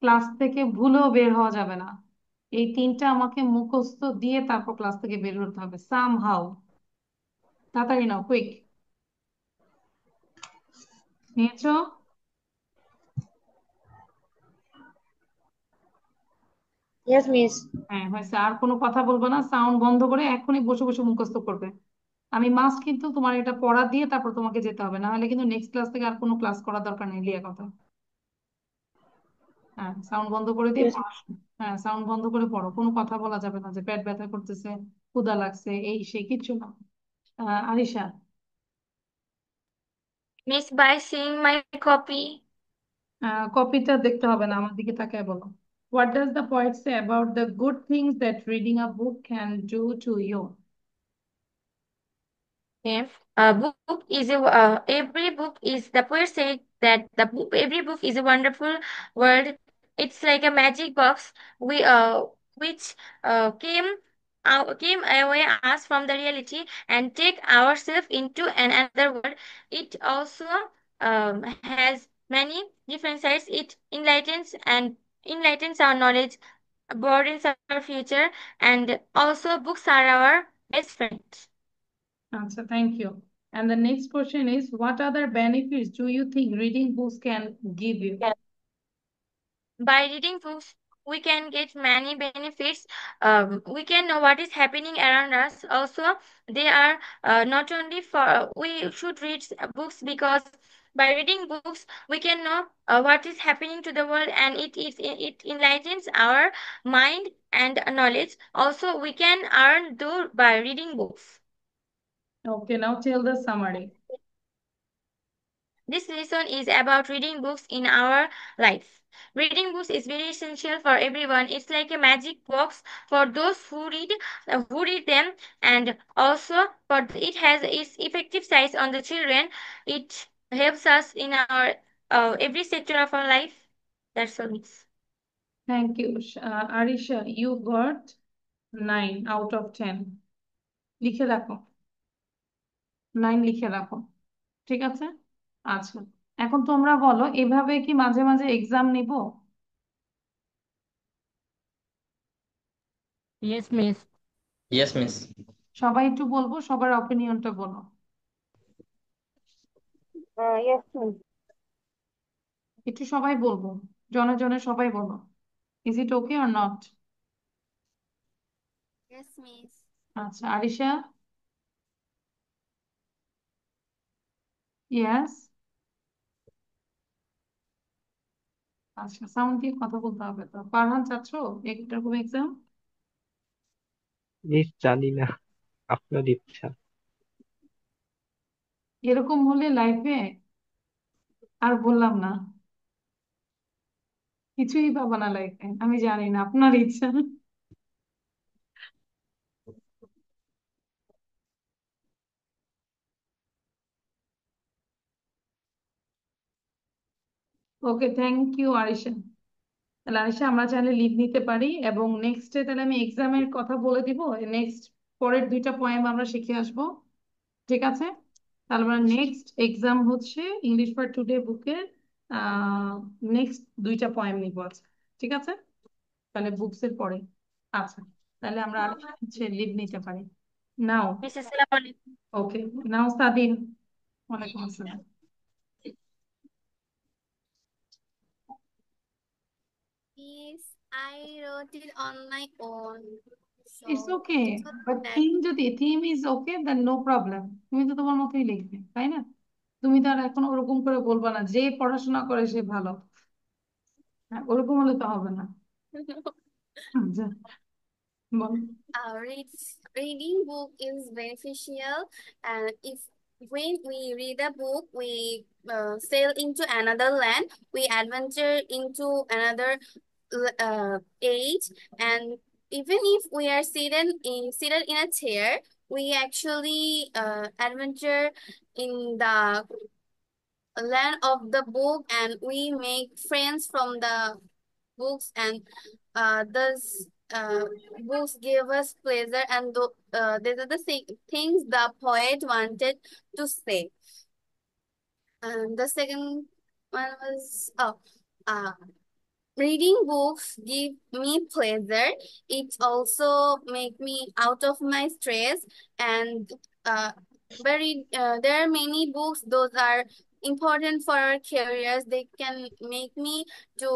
ক্লাস থেকে ভুলেও বের হওয়া যাবে না। এই তিনটা আমাকে মুখস্থ দিয়ে তারপর ক্লাস থেকে বের হতে হবে সাম হাউ। তাড়াতাড়ি নাও, কুইক। নিয়েছো? Yes, miss. হ্যাঁ হয়েছে, আর কোনো কথা বলবো না, সাউন্ড বন্ধ করে এখনই বসে বসে মুখস্থ করবে। আমি মাস্ট কিন্তু তোমার এটা পড়া দিয়ে তারপর তোমাকে যেতে হবে, না হলে কিন্তু নেক্সট ক্লাস থেকে আর কোনো ক্লাস করার দরকার নেই, লিয়া কথা। হ্যাঁ সাউন্ড বন্ধ করে দিয়ে Yes. পড়াশোনা, হ্যাঁ সাউন্ড বন্ধ করে পড়ো, কোনো কথা বলা যাবে না যে পেট ব্যথা করতেছে, ক্ষুধা লাগছে, এই সেই কিচ্ছু না। Arisha, Miss, by seeing my copy. কপিটা দেখতে হবে না, আমার দিকে তাকায় বলো। What does the poet say about the good things that reading a book can do to you? Okay. Book is a every book is the poet said that every book is a wonderful world. It's like a magic box we which came away us from the reality and take ourselves into another world. It also has many different sides. It enlightens our knowledge, broadens our future, and also books are our best friends. Answer, thank you. And the next question is, what other benefits do you think reading books can give you? By reading books, we can get many benefits. We can know what is happening around us. Also, they are not only for we should read books because by reading books we can know what is happening to the world, and it enlightens our mind and knowledge. Also, we can earn though by reading books. Okay, now tell the summary. This lesson is about reading books in our life. Reading books is very essential for everyone. It's like a magic box for those who read them, and also for it has its effective size on the children. It helps us in our every sector of our life. That's all. Miss. Thank you. Arisha, you got 9 out of 10. লিখে রাখো, 9 লিখে রাখো, ঠিক আছে? আচ্ছা, এখন তোমরা বলো, এভাবে কি মাঝে মাঝে এক্সাম নিব? Yes, miss. Yes, miss. সবাই একটু বলবো, সবার অপিনিয়নটা বলো। Yes, miss. একটু সবাই বলবো, জনে জনে সবাই বলো। Is it okay or not? Yes, miss. আচ্ছা, আরিশা? ইয়েস। আচ্ছা, সাউন্ড দিয়ে কথা বলতে হবে তো। ফারহান, চাচ্ছো এরকম এক্সাম? মিস জানি না, আপনার ইচ্ছা। এরকম হলে লাইফে আর বললাম না, কিছুই পাবা না লাইফে। আমি জানি না, আপনার ইচ্ছা। ওকে, থ্যাংক ইউ আরিশা। তাহলে আরিশা, আমরা চাইলে লিভ নিতে পারি, এবং নেক্সটে তাহলে আমি এক্সামের কথা বলে দিব। নেক্সট পরের দুইটা পয়েম আমরা শিখে আসবো, ঠিক আছে? তাহলে আমরা নেক্সট এক্সাম হচ্ছে ইংলিশ ফর টুডে বুকের নেক্সট দুইটা পয়েম নিব আজকে, ঠিক আছে? তাহলে বুকস এর পরে। আচ্ছা, তাহলে আমরা আরিশা হচ্ছে লিভ নিতে পারি নাও। মিস, আসসালামু আলাইকুম। ওকে, নাও সাদিন। ওয়ালাইকুম আসসালাম। Yes, I wrote it on my own. It's So okay, it was but that. Theme, যদি theme is okay then no problem. তুমি তো তোমার মতোই লিখবে, তাই না? তুমি তো আর এখন ওরকম করে বলবা না যে পড়াশোনা করে সে ভালো। হ্যাঁ, ওরকম হলে তো হবে না। আচ্ছা, বল। Read, reading book is beneficial, and if when we read a book, we sail into another land, we adventure into another age, and even if we are seated in a chair, we actually adventure in the land of the book, and we make friends from the books, and those books give us pleasure, and these are the things the poet wanted to say. And the second one was, uh, reading books give me pleasure. It also make me out of my stress, and uh, there are many books. Those are important for our careers. They can make me to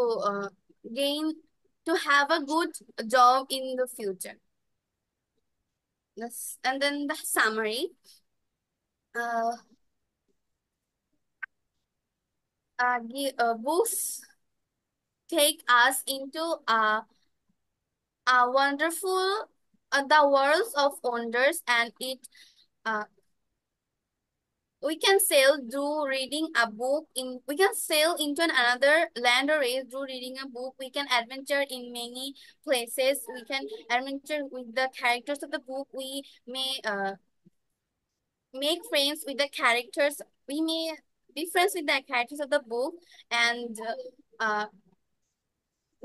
gain to have a good job in the future. Yes, and then the summary. Uh, books take us into a wonderful the worlds of wonders, and it uh, we can sail through reading a book in we can sail into another land or race through reading a book. We can adventure in many places. We can adventure with the characters of the book. We may make friends with the characters. We may be friends with the characters of the book, and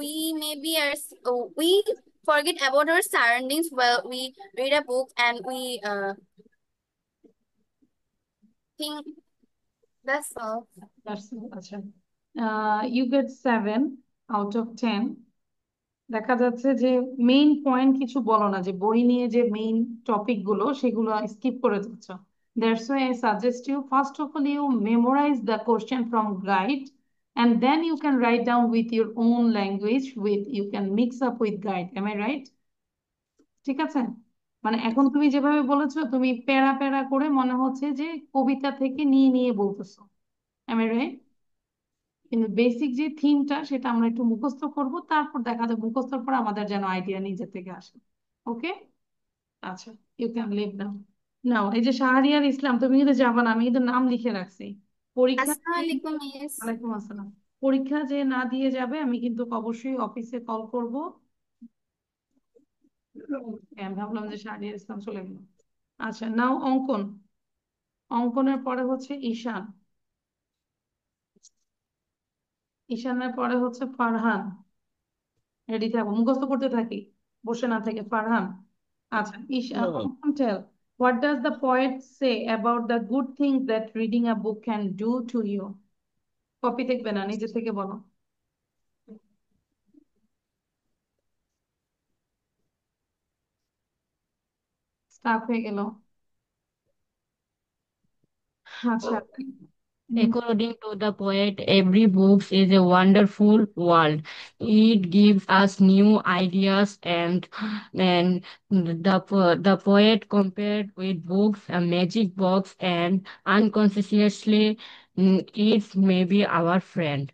we maybe are we forget about our surroundings while we read a book, and we think that's all. আচ্ছা, you get 7 out of 10। দেখা যাচ্ছে যে main point কিছু বলো না, যে বই নিয়ে যে মেইন টপিক গুলো সেগুলো স্কিপ করে যাচ্ছ। That's why I suggest you, first of all you memorise the question from guide, and then you can write down with your own language, with you can mix up with guide. Am I right? ঠিক আছে? মানে এখন তুমি যেভাবে বলেছো, তুমি প্যারা প্যারা করে মনে হচ্ছে যে কবিতা থেকে নিয়ে নিয়ে বলতেছো। Am I right? কিন্তু বেসিক যে থিমটা সেটা আমরা একটু মুখস্থ করব, তারপর দেখা যাবে মুখস্থর পর আমাদের যেন আইডিয়া নিজে থেকে আসে। ওকে, আচ্ছা, ইউ ক্যান লিভ নাও। নাও, এই যে শাহরিয়ার ইসলাম, তুমি কিন্তু যাবা না, আমি কিন্তু নাম লিখে রাখছি। পরীক্ষা Assalamualaikum, miss. ওয়ালাইকুম আসসালাম। পরীক্ষা যে না দিয়ে যাবে, আমি কিন্তু অবশ্যই অফিসে কল করব। আমি ভাবলাম যে শাহরিয়ার ইসলাম চলে গেল। আচ্ছা, নাও অঙ্কন। অঙ্কনের পরে হচ্ছে ঈশান। ঈশানের পরে হচ্ছে ফারহান। রেডি থাকো, মুখস্থ করতে থাকি, বসে না থেকে। ফারহান, আচ্ছা, Ishan, No. Tell, what does the poet say about the good things that reading a book can do to you? Copy দেখবে না, নিজে থেকে বলো। স্টাফ হয়ে গেল। আচ্ছা According to the poet, every book is a wonderful world. It gives us new ideas, and the poet compared with books a magic box, and unconsciously it may be our friend.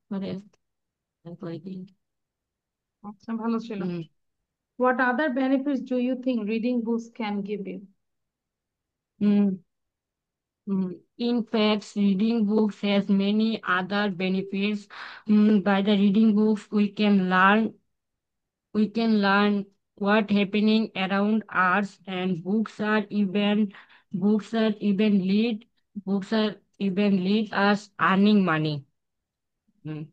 What else? আচ্ছা ভালো ছিল। Mm, What other benefits do you think reading books can give you? mm, In fact, reading books has many other benefits. By the reading books, we can learn what happening around us, and books are even lead us earning money. Mm,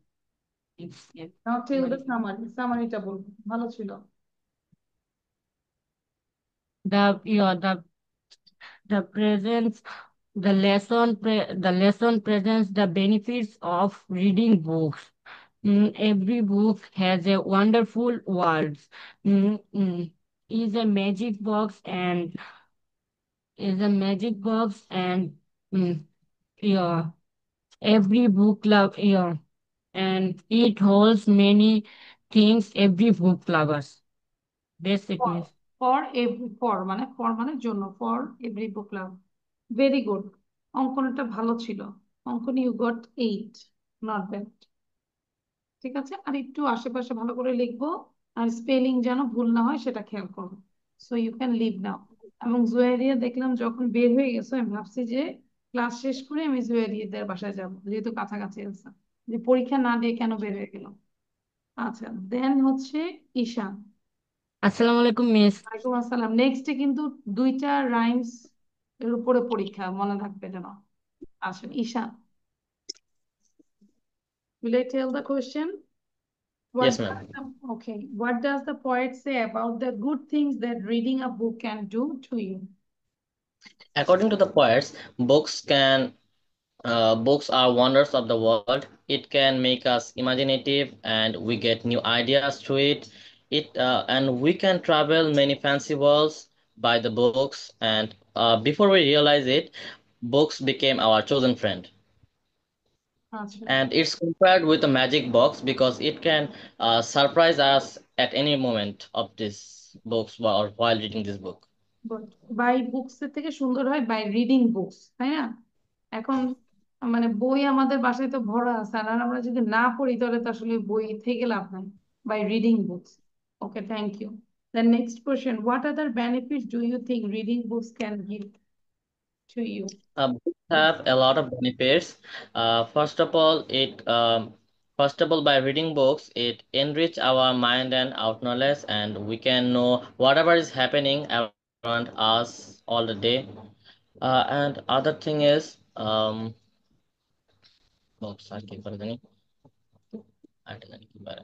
it's Now tell the very summary. Summaryটা বলবো, ভালো ছিল। the the presence the lesson presents the benefits of reading books. Every book has a wonderful world. Mm, mm, is a magic box and is a magic box and mm, yeah, every book love yeah, and it holds many things every book lovers. That's it For means. মানে জন্য, for every book love. Very good. অঙ্কনটা ভালো ছিল। অঙ্কন you got 8, not bad. ঠিক আছে, আর একটু আশেপাশে ভালো করে লিখবো, আর স্পেলিং যেন ভুল না হয় সেটা খেয়াল করবো। সো ইউ ক্যান লিভ নাও। এবং জুয়েরিয়া দেখলাম যখন বের হয়ে গেছো, আমি ভাবছি যে ক্লাস শেষ করে আমি জুয়েরিয়াদের বাসায় যাবো, যেহেতু কাছাকাছি আছে, যে পরীক্ষা না দিয়ে কেন বের হয়ে গেলাম। আচ্ছা, দেন হচ্ছে ঈশান। আসসালামু আলাইকুম মিস। ওয়ালাইকুম আসসালাম। নেক্সটে কিন্তু দুইটা রাইমস এর উপরে পরীক্ষা, মনে থাকবে যেন। আসেন ঈশান, will I tell the question? What Yes, does ma'am. okay, what does the poet say about the good things that reading a book can do to you? According to the poets, books are wonders of the world. It can make us imaginative, and we get new ideas through it. And we can travel many fancy worlds by the books. And before we realize it, books became our chosen friend. আচ্ছা, And it's compared with a magic box because it can surprise us at any moment of this books or while reading this book. Good. Buy books এর থেকে সুন্দর হয় by reading books, তাই না? এখন মানে বই আমাদের বাসায় তো ভরা আছে, আর আমরা যদি না পড়ি তাহলে তো আসলে বই থেকে লাভ নাই। By reading books. Okay, thank you. The next question, what other benefits do you think reading books can give to you? Books have a lot of benefits. First of all, by reading books, it enrich our mind and our knowledge, and we can know whatever is happening around us all the day. And other thing is, books are কি করে জানি? আরেকটা জানি কি বলে।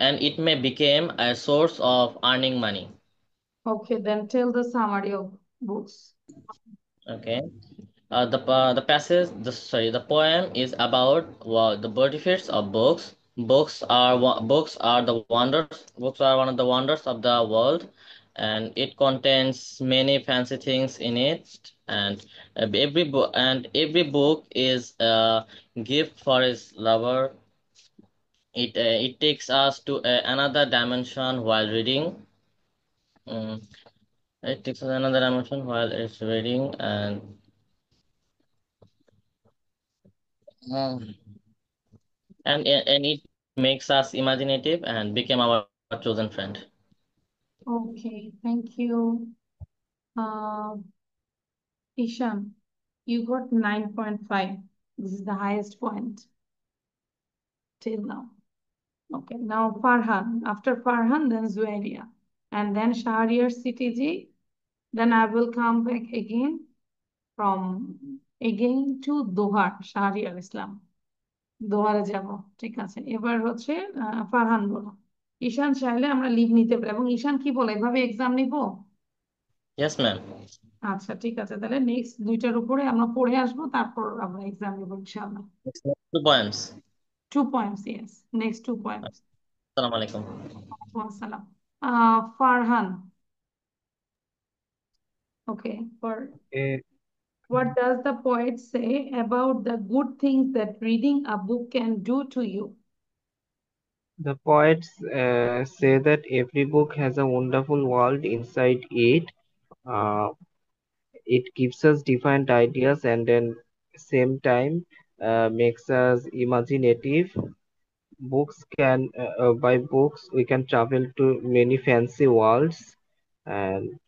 and it may become a source of earning money. Okay, then tell the summary of books. Okay. The poem is about the benefits of books. Books are one of the wonders of the world, and it contains many fancy things in it. And every book is a gift for its lover. It takes us to another dimension while reading. Mm, it takes us another dimension while it's reading, um, and it makes us imaginative and became our chosen friend. Okay, thank you. Uh, Ishan, you got 9.5. This is the highest point till now. Okay, now Farhan. After Farhan, then Zuairia. And then Shahriar CTG. Then I will come back again to Dohar, Shahriar Islam. দোহারে যাব, ঠিক আছে। এবার হচ্ছে ফারহান বলো। ঈশান চাইলে আমরা leave নিতে পারি, এবং ঈশান কি বলে এভাবে এক্সাম নিব? Yes, ma'am. আচ্ছা ঠিক আছে, তাহলে নেক্সট দুইটার উপরে আমরা পড়ে আসবো, তারপর আমরা এক্সাম নিব ইনশাআল্লাহ। Next, 2 poems. 2 points, yes, next 2 points. Assalamu alaikum. ওয়ালাইকুম আসসালাম। Farhan. Okay. Eh, What does the poet say about the good things that reading a book can do to you? The poets say that every book has a wonderful world inside it. Uh, it gives us different ideas and then same time makes us imaginative. By books we can travel to many fancy worlds, and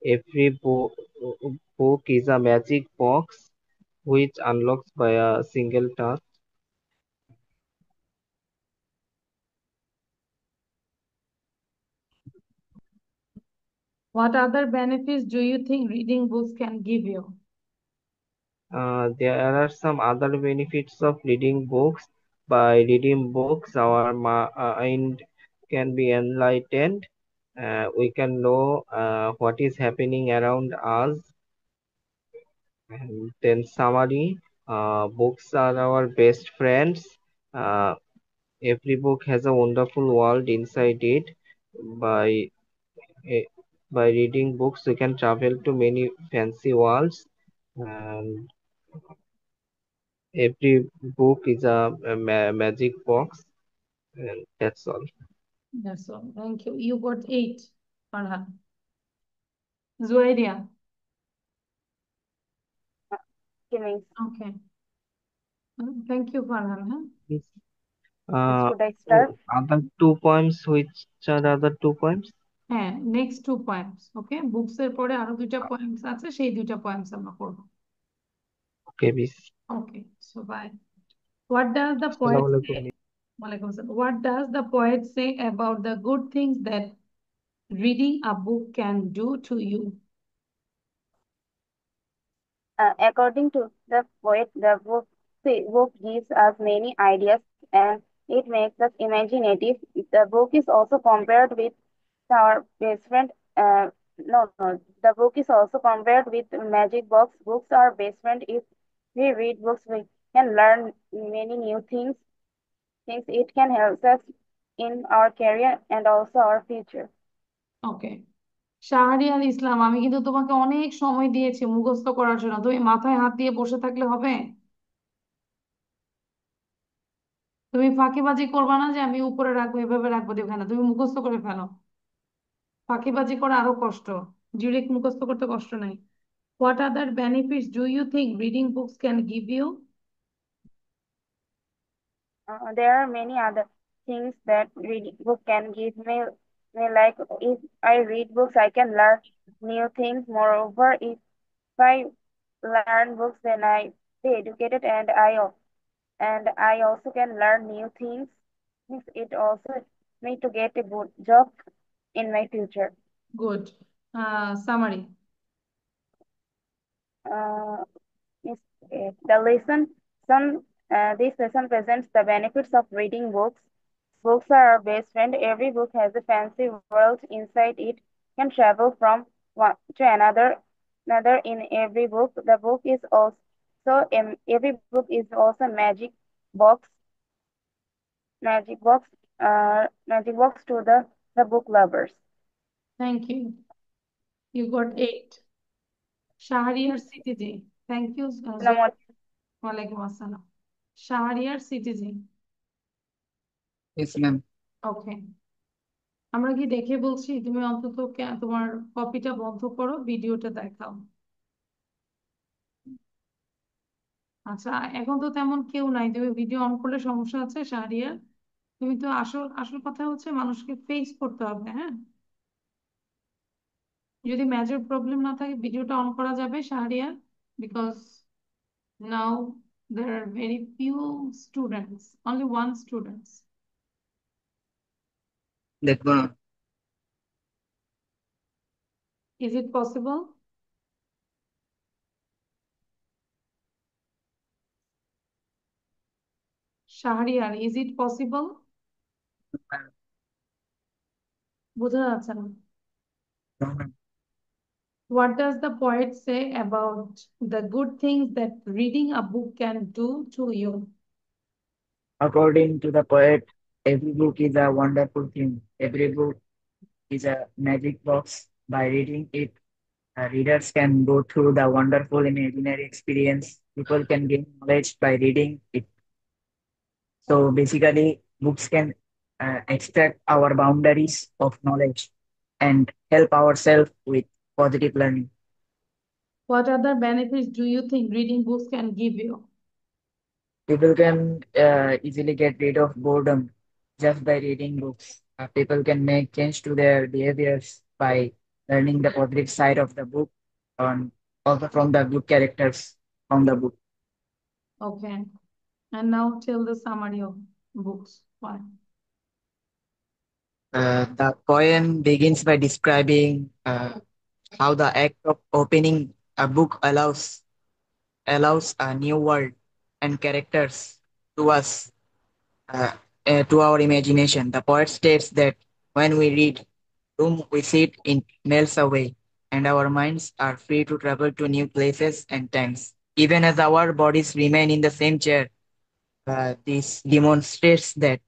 every book is a magic box which unlocks by a single touch. What other benefits do you think reading books can give you? There are some other benefits of reading books. By reading books, our mind can be enlightened. We can know what is happening around us. And then summary, books are our best friends. Uh, every book has a wonderful world inside it. By eh, by reading books, we can travel to many fancy worlds. And every book is a magic box, and that's all. That's all. Thank you. You got 8, Farhan. Zuaidia. Means, Okay. Thank you, Farhan. Huh? Yes. should I start? Other two poems, which are the other two poems? হ্যাঁ, next 2 poems. Okay, books এর পরে আরো 2টা poems আছে, সেই 2টা poems আমরা করবো. Okay, please. Okay, so bye. What does the poet Assalamu say? alaikum. Walaikum assalam. What does the poet say about the good things that reading a book can do to you? According to the poet, the book gives us many ideas and it makes us imaginative. The book is also compared with our best friend. No, the book is also compared with magic box. Books are best friend. If we read books, we can learn many new things. Things it can help us in our career and also our future. Okay. Shahriar ইসলাম, আমি কিন্তু তোমাকে অনেক সময় দিয়েছি মুখস্থ করার জন্য, তুমি মাথায় হাত দিয়ে বসে থাকলে হবে? তুমি ফাঁকিবাজি করবা না যে আমি উপরে রাখবো এভাবে রাখবো দেবে না, তুমি মুখস্থ করে ফেলো। ফাঁকিবাজি করা আরো কষ্ট, ডিরেক্ট মুখস্থ করতে কষ্ট নাই। What other benefits do you think reading books can give you? There are many other things that reading book can give me. Like if I read books, I can learn new things. Moreover, if I learn books, then I be educated, and I also can learn new things. Means it also me to get a good job in my future. Good. Summary. Uh, is the lesson some this lesson presents the benefits of reading books. Books are our best friend. Every book has a fancy world inside it. Can travel from one to another in every book. The book is also every book is also box magic box magic box to the book lovers. Thank you. You got 8. Shahriar Citizen. Thank you, Zoe. Walaikum assalam. Shahriar Citizen. Yes, ma'am. ওকে, আমরা কি দেখে বলছি? তুমি অন্তত তোমার কপিটা বন্ধ করো, ভিডিওটা দেখাও। আচ্ছা, এখন তো তেমন কেউ নাই, তুমি ভিডিও অন করলে সমস্যা আছে শাহরিয়ার? তুমি তো আসল আসল কথা হচ্ছে মানুষকে ফেস করতে হবে, হ্যাঁ? যদি মেজর প্রবলেম না থাকে ভিডিওটা অন করা যাবে Shahriar, because now there are very few students, only one students. দেখবো না। Is it possible? Shahriar, is it possible? বোঝা যাচ্ছে না। No, ma'am. What does the poet say about the good things that reading a book can do to you? According to the poet, every book is a wonderful thing. Every book is a magic box. By reading it, readers can go through the wonderful imaginary experience. People can gain knowledge by reading it. So basically, books can extract our boundaries of knowledge and help ourselves with positive learning. What other benefits do you think reading books can give you? People can easily get rid of boredom just by reading books. People can make change to their behaviors by learning the positive side of the book and also from the good characters from the book. Okay. And now tell the summary of books. Why? The poem begins by describing how the act of opening a book allows a new world and characters to us, uh, to our imagination. The poet states that when we read, room we sit in melts away, and our minds are free to travel to new places and times. Even as our bodies remain in the same chair, this demonstrates that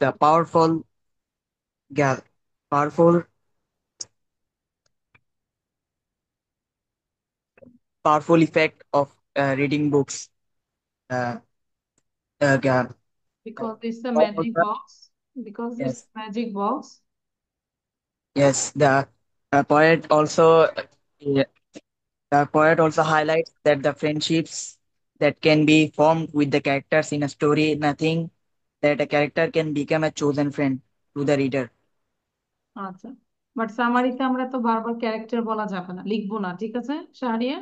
the ga- powerful, powerful effect of reading books. Uh, ga- Because it's a power of magic the- box. Because it's yes, a magic box. yes. Poet also yeah, the poet also highlights that the friendships that can be formed with the characters in a story, nothing that a character can become a chosen friend to the reader. আচ্ছা, but সামারিতে আমরা তো বারবার character বলা যাবে না, লিখবো না, ঠিক আছে শাহরিয়া?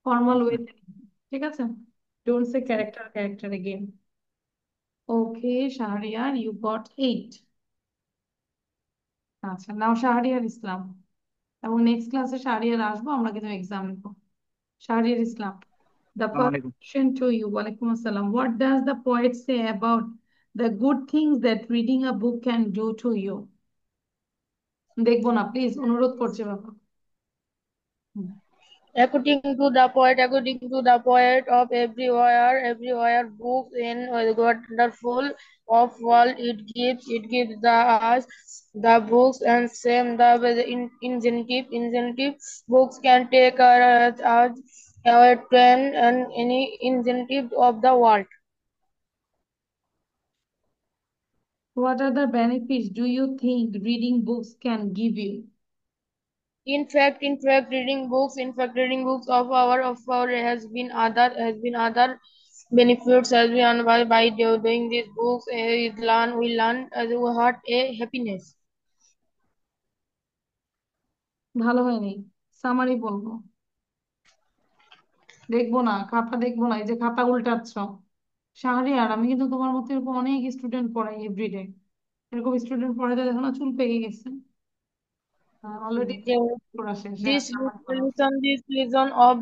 ফর্মাল ওয়েতে, ঠিক আছে? Don't say character character again. Okay Shahriar, you got 8। আচ্ছা, নাও শাহরিয়ার ইসলাম, এবং নেক্সট ক্লাসে শাহরিয়ার আসবো, আমরা কিন্তু এক্সাম নিবো। শাহরিয়ার ইসলাম, the আসসালামু first আলাইকুম। question to you, walaikum assalam, what does the poet say about the good things that reading a book can do to you? দেখবো না প্লিজ, অনুরোধ করছে বাবা। হুম। According to the poet of everywhere, books in a wonderful of world it gives the us the books and same the incentive books can take our trend and any incentive of the world. What other benefits do you think reading books can give you? Reading books of our has been other benefits has been by doing these books. We learn what a happiness. ভালো হয়নি, summary বলবো। দেখবো না খাতা, দেখবো না, এই যে খাতা উল্টাচ্ছ। শাহরিয়ার, আমি কিন্তু তোমার মতো এরকম অনেক স্টুডেন্ট পড়াই এভরিডে। এরকম স্টুডেন্ট পড়াতে দেখো না, চুল পেকে গেছে অলরেডি, The- পড়া শেষ, হ্যাঁ This সামারি করো। lesson of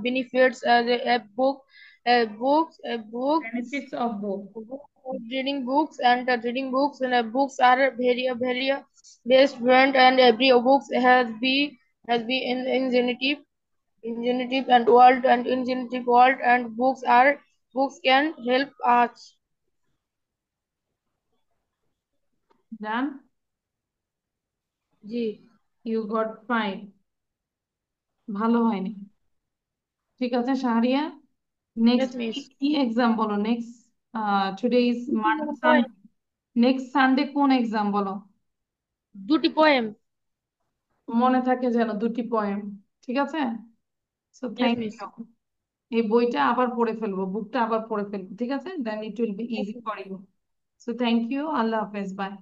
benefits as benefits of book. a book of reading books and reading books and books are very best friend and every books has be in ingenuitive and ingenuitive world and books can help us. Done, জি। You got 5। ভালো হয়নি, ঠিক আছে Shahriar. Yes, next miss. কি exam বলো? Next today is Poem. Next Sunday কোন exam বলো? দুটি পোয়েম। মনে থাকে যেন, দুটি পয়েম, ঠিক আছে? So Yes, thank miss. You. এই বইটা আবার পড়ে ফেলবো, বুকটা আবার পড়ে ফেলবো, ঠিক আছে? Then it will be Yes, easy miss. For you. So thank you, আল্লাহ হাফেজ, বাই।